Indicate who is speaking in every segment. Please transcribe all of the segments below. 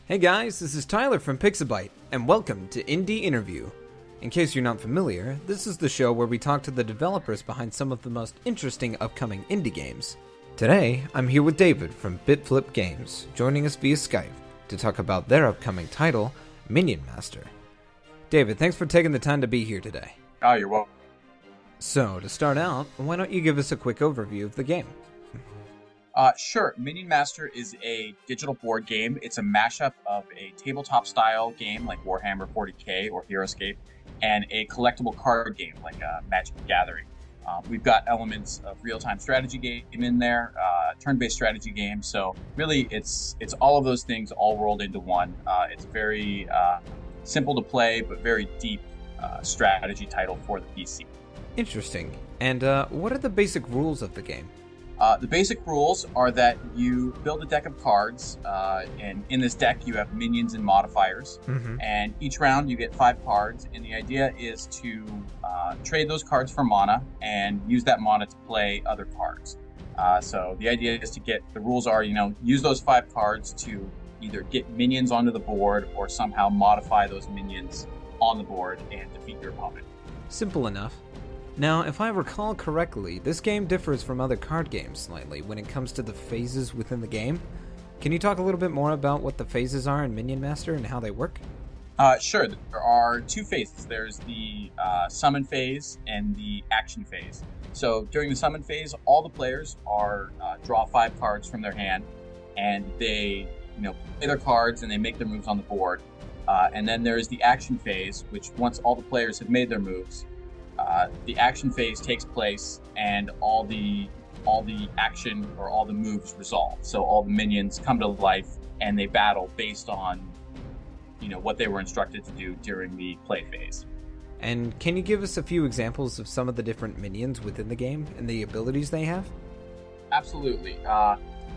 Speaker 1: Hey guys, this is Tyler from Pixabyte, and welcome to Indie Interview. In case you're not familiar, this is the show where we talk to the developers behind some of the most interesting upcoming indie games. Today, I'm here with David from BitFlipGames, joining us via Skype to talk about their upcoming title, Minion Master. David, thanks for taking the time to be here today.
Speaker 2: Oh, you're welcome.
Speaker 1: So, to start out, why don't you give us a quick overview of the game?
Speaker 2: Sure. Minion Master is a digital board game. It's a mashup of a tabletop-style game like Warhammer 40k or HeroScape and a collectible card game like Magic the Gathering. We've got elements of real-time strategy game in there, turn-based strategy game. So really, it's all of those things all rolled into one. It's very simple to play, but very deep strategy title for the PC.
Speaker 1: Interesting. And what are the basic rules of the game?
Speaker 2: The basic rules are that you build a deck of cards, and in this deck you have minions and modifiers, and each round you get 5 cards, and the idea is to trade those cards for mana and use that mana to play other cards. So the idea is the rules are, use those 5 cards to either get minions onto the board or somehow modify those minions on the board and defeat your opponent.
Speaker 1: Simple enough. Now, if I recall correctly, this game differs from other card games slightly when it comes to the phases within the game. Can you talk a little bit more about what the phases are in Minion Master and how they work?
Speaker 2: Sure. There are 2 phases. There's the summon phase and the action phase. So during the summon phase, all the players draw 5 cards from their hand, and they play their cards and they make their moves on the board. And then there's the action phase, which once all the players have made their moves, the action phase takes place, and all the action or all the moves resolve. So all the minions come to life, and they battle based on, what they were instructed to do during the play phase.
Speaker 1: And can you give us a few examples of some of the different minions within the game and the abilities they have?
Speaker 2: Absolutely.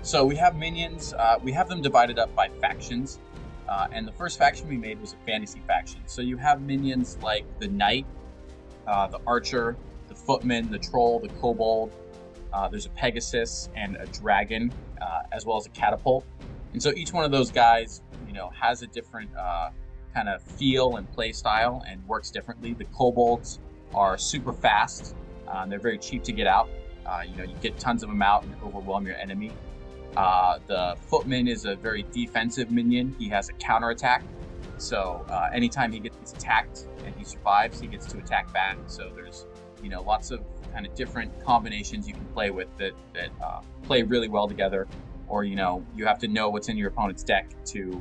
Speaker 2: So we have minions. We have them divided up by factions, and the first faction we made was a fantasy faction. So you have minions like the knight, the archer, the footman, the troll, the kobold. There's a pegasus and a dragon, as well as a catapult. And so each one of those guys, has a different kind of feel and play style and works differently. The kobolds are super fast. They're very cheap to get out. You get tons of them out and overwhelm your enemy. The footman is a very defensive minion. He has a counterattack. So anytime he gets attacked and he survives, he gets to attack back. So there's, lots of kind of different combinations you can play with that play really well together. Or, you have to know what's in your opponent's deck to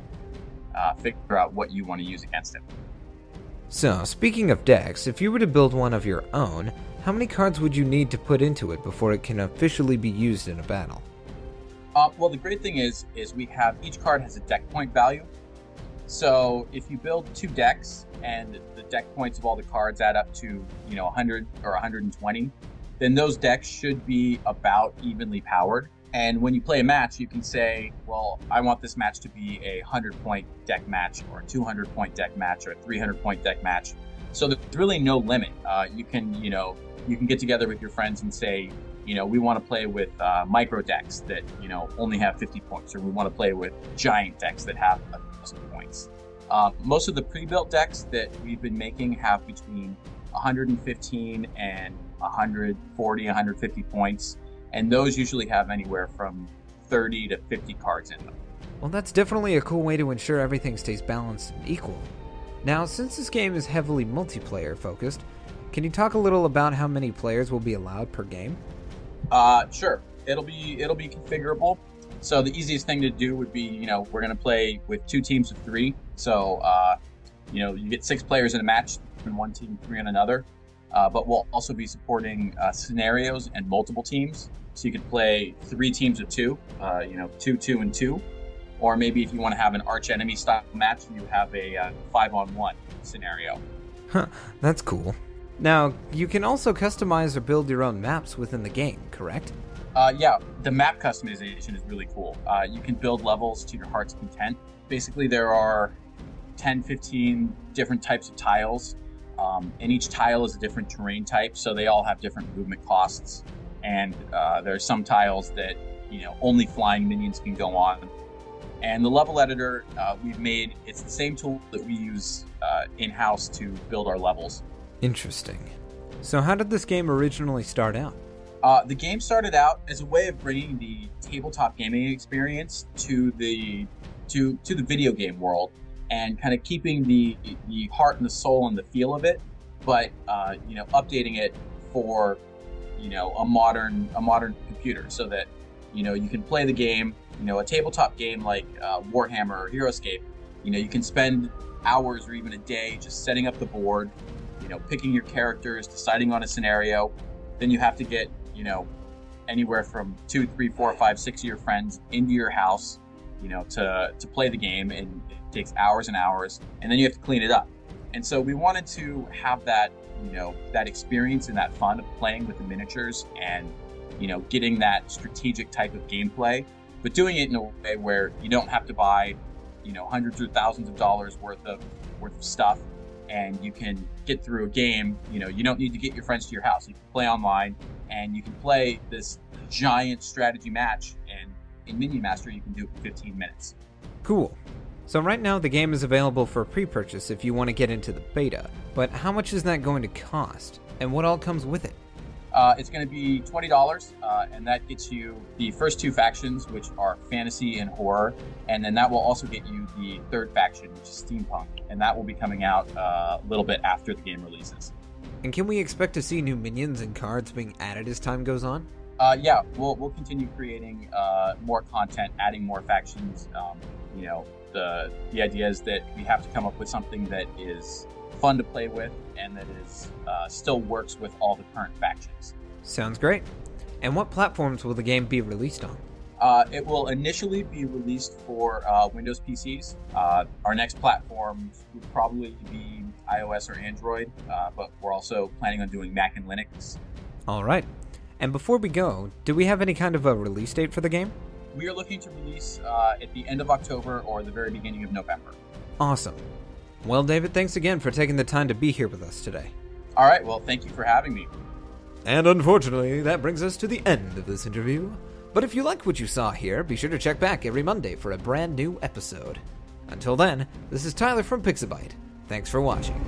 Speaker 2: figure out what you want to use against him.
Speaker 1: So, speaking of decks, if you were to build one of your own, how many cards would you need to put into it before it can officially be used in a battle?
Speaker 2: Well, the great thing is we have each card has a deck point value. So if you build 2 decks and the deck points of all the cards add up to 100 or 120, then those decks should be about evenly powered. And when you play a match, you can say, well, I want this match to be a 100-point deck match or a 200-point deck match or a 300-point deck match. So there's really no limit. You can get together with your friends and say, we want to play with micro decks that only have 50 points, or we want to play with giant decks that have 1,000 points. Most of the pre-built decks that we've been making have between 115 and 140, 150 points, and those usually have anywhere from 30 to 50 cards in them.
Speaker 1: Well, that's definitely a cool way to ensure everything stays balanced and equal. Now, since this game is heavily multiplayer focused, can you talk a little about how many players will be allowed per game?
Speaker 2: Sure. It'll be configurable. So the easiest thing to do would be, we're going to play with 2 teams of 3. So, you get 6 players in a match, in one team, 3 in another. But we'll also be supporting scenarios and multiple teams. So you could play 3 teams of 2, 2, 2, and 2. Or maybe if you want to have an arch-enemy style match, you have a 5-on-1 scenario.
Speaker 1: Huh, that's cool. Now, you can also customize or build your own maps within the game, correct?
Speaker 2: Yeah, the map customization is really cool. You can build levels to your heart's content. Basically, there are 10, 15 different types of tiles, and each tile is a different terrain type, so they all have different movement costs. And there are some tiles that, only flying minions can go on. And the level editor it's the same tool that we use in-house to build our levels.
Speaker 1: Interesting. So how did this game originally start out?
Speaker 2: The game started out as a way of bringing the tabletop gaming experience to the video game world, and kind of keeping the heart and the soul and the feel of it, but updating it for a modern computer, so that you can play the game. A tabletop game like Warhammer or HeroScape, you can spend hours or even a day just setting up the board, picking your characters, deciding on a scenario. Then you have to get anywhere from 2, 3, 4, 5, 6 of your friends into your house, to play the game, and it takes hours and hours, and then you have to clean it up. And so we wanted to have that, that experience and that fun of playing with the miniatures, and getting that strategic type of gameplay, but doing it in a way where you don't have to buy hundreds or thousands of dollars worth of stuff, and you can get through a game. You don't need to get your friends to your house. You can play online, and you can play this giant strategy match, and in Minion Master you can do it in 15 minutes.
Speaker 1: Cool. So right now the game is available for pre-purchase if you want to get into the beta, but how much is that going to cost, and what all comes with it?
Speaker 2: It's going to be $20, and that gets you the first 2 factions, which are fantasy and horror, and then that will also get you the 3rd faction, which is steampunk, and that will be coming out a little bit after the game releases.
Speaker 1: And can we expect to see new minions and cards being added as time goes on?
Speaker 2: Yeah, we'll continue creating more content, adding more factions. The idea is that we have to come up with something that is fun to play with, and that is still works with all the current factions.
Speaker 1: Sounds great. And what platforms will the game be released on?
Speaker 2: It will initially be released for Windows PCs. Our next platform would probably be iOS or Android, but we're also planning on doing Mac and Linux.
Speaker 1: All right. And before we go, do we have any kind of a release date for the game?
Speaker 2: We are looking to release at the end of October or the very beginning of November.
Speaker 1: Awesome. Well, David, thanks again for taking the time to be here with us today.
Speaker 2: All right, well, thank you for having me.
Speaker 1: And unfortunately, that brings us to the end of this interview. But if you like what you saw here, be sure to check back every Monday for a brand new episode. Until then, this is Tyler from Pixabyte. Thanks for watching.